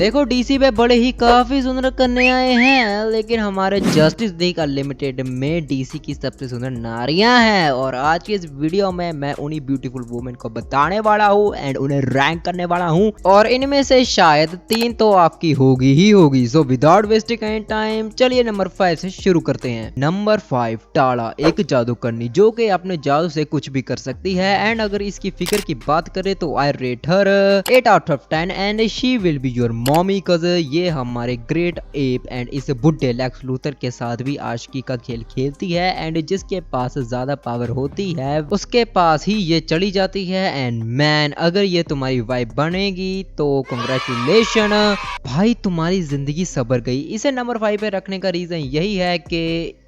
देखो डीसी पे बड़े ही काफी सुंदर करने आए हैं, लेकिन हमारे जस्टिस लीग अनलिमिटेड में डीसी की सबसे सुंदर नारियां हैं। और आज की इस वीडियो में मैं उन्हीं ब्यूटीफुल वुमेन को बताने वाला हूँ एंड उन्हें रैंक करने वाला हूँ, और इनमें से शायद 3 तो आपकी होगी ही होगी। So without wasting any time चलिए नंबर 5 से शुरू करते हैं। नंबर 5 टाला, एक जादूगरनी जो कि अपने जादू से कुछ भी कर सकती है। एंड अगर इसकी फिगर की बात करें तो I rate her 8 out of 10 and she will be your mommy, cause ये हमारे ग्रेट एप एंड इस बुड्ढे लेक्स लूथर के साथ भी आशिकी का खेल खेलती है। एंड जिसके पास ज्यादा पावर होती है उसके पास ही ये चली जाती है। एंड मैन, अगर ये तुम्हारी वाइफ बनेगी तो कंग्रेचुलेशन भाई, तुम्हारी जिंदगी सबर गई। इसे नंबर 5 पे रखने का रीजन यही है कि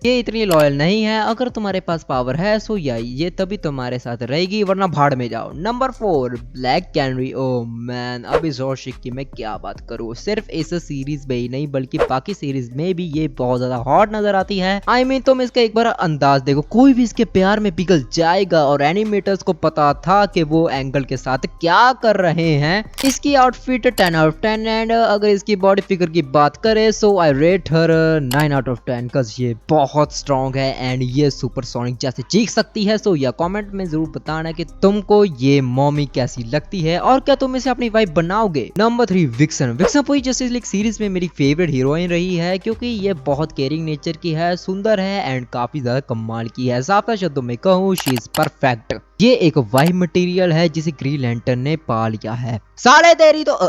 ये इतनी लॉयल नहीं है। अगर तुम्हारे पास पावर है सो ये तभी तुम्हारे साथ रहेगी, वरना भाड़ में जाओ। Number 4 black canary. Oh man, अब इस रोशिक की मैं क्या बात करूं, सिर्फ इस सीरीज में ही नहीं बल्कि बाकी सीरीज में भी ये बहुत ज्यादा हॉट नजर आती है। आई मीन तुम इसका एक बार अंदाज देखो, कोई भी इसके प्यार में पिघल जाएगा। और एनिमेटर्स को पता था कि वो एंगल के साथ क्या कर रहे हैं। इसकी आउटफिट 10 आउट ऑफ 10 एंड अगर इसकी बॉडी फिगर की बात करें so I rate her 9 out of 10, cause ये बहुत स्ट्रॉन्ग है एंड ये सुपरसोनिक जैसे चीख सकती है। सो या कमेंट में जरूर बताना कि तुमको ये मॉमी कैसी लगती है और क्या तुम इसे अपनी वाइफ बनाओगे। Number 3 vixen. विक्सन पूरी जस्टिस लीग सीरीज में मेरी फेवरेट हीरोइन रही है, क्योंकि ये बहुत केयरिंग नेचर की है, सुंदर है एंड काफी ज्यादा कमाल की है। साफ शब्दों में कहूँ शी इज परफेक्ट। ये एक वाइफ मटेरियल है जिसे ग्रीन लैंटर्न ने पा लिया है। साले तेरी तो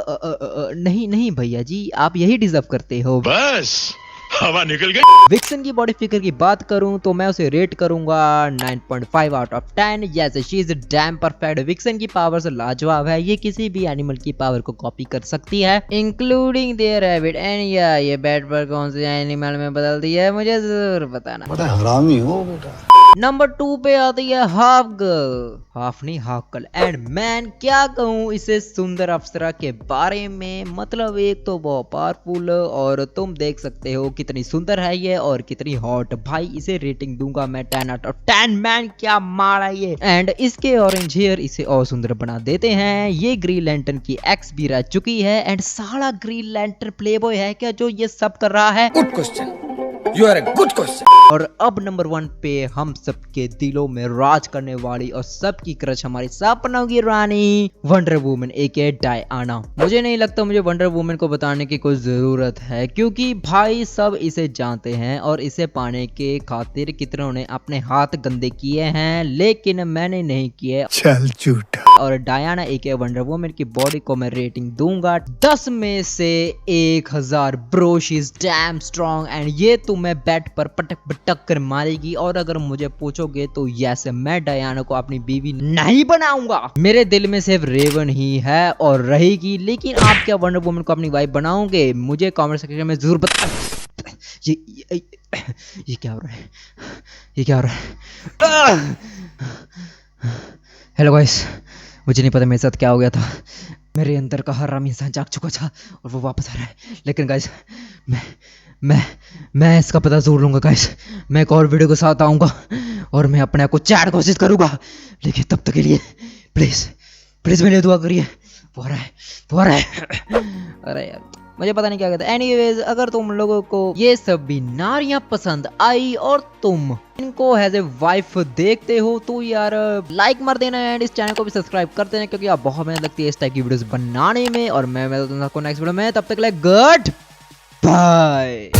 नहीं नहीं भैया जी, आप यही डिजर्व करते हो। बस हवा निकल गई। विक्सन की बॉडी फिगर की बात करूं तो मैं उसे रेट करूंगा 9.5 out of 10। Yes she is damn perfect. Vixen की पावर से लाजवाब है, ये किसी भी एनिमल की पावर को कॉपी कर सकती है इंक्लूडिंग देयर हैबिट। एंड या ये बैट पर कौन से एनिमल में बदलती है मुझे जरूर बताना। बड़ा हरामी हो बेटा। नंबर 2 पे आती है हाफ गर्ल, हाफ नहीं हाफ गर्ल। एंड मैन क्या कहूँ इसे सुंदर अप्सरा के बारे में, मतलब एक तो बहुत पावरफुल और तुम देख सकते हो कितनी सुंदर है ये और कितनी हॉट। भाई इसे रेटिंग दूंगा मैं 10 आउट ऑफ 10। मैन क्या मारा ये। एंड इसके ऑरेंज हेयर इसे और सुंदर बना देते हैं। ये ग्रीन लैंटर्न की एक्स भी रह चुकी है एंड साला ग्रीन लैंटर्न प्लेबॉय है क्या जो ये सब कर रहा है? Good question, you are a good question. और अब नंबर 1 पे हम सबके दिलों में राज करने वाली और सबकी क्रश हमारी सपनों की रानी वंडर वुमन एके डायना। मुझे नहीं लगता मुझे वंडर वुमन को बताने की कोई जरूरत है, क्योंकि भाई सब इसे जानते हैं और इसे पाने के खातिर कितनों ने अपने हाथ गंदे किए हैं, लेकिन मैंने नहीं किए। चल झूठा। और डायना एके वंडर वुमन की बॉडी को मैं रेटिंग दूंगा 10 में से 1000। Bro she is damn strong and ये तुम्हें बेड पर पटक पटक कर मारेगी। और अगर मुझे पूछोगे तो यस, मैं डायना को अपनी बीवी नहीं बनाऊंगा। मेरे दिल में सिर्फ रेवन ही है और रहेगी। लेकिन आप क्या वंडर वुमन को अपनी वाइफ बनाओगे? मुझे कमेंट सेक्शन में जरूर बता। ये क्या हो रहा है, ये क्या हो रहा है? हेलो गाइस, मुझे नहीं पता मेरे साथ क्या हो गया था। मेरे अंदर का हराम इंसान जाग चुका था और वो वापस आ रहा है। लेकिन गाइस मैं इसका पता जरूर लूंगा गाइस। मैं एक और वीडियो के साथ आऊंगा और मैं अपने आप को चैट कोशिश करूंगा। लेकिन तब तक के लिए प्लीज प्लीज मेरे लिए दुआ करिए। वो आ रहा है। अरे यार मुझे पता नहीं क्या कहता। एनीवेज, अगर तुम लोगों को ये सब भी नारियां पसंद आई और तुम इनको एज ए वाइफ देखते हो तो यार लाइक मार देना एंड इस चैनल को भी सब्सक्राइब कर देना, क्योंकि आप बहुत मेहनत लगती है इस टाइप की वीडियोस बनाने में। और मैं मिलता हूं आपको नेक्स्ट वीडियो में, तब तक के लिए गुड बाय।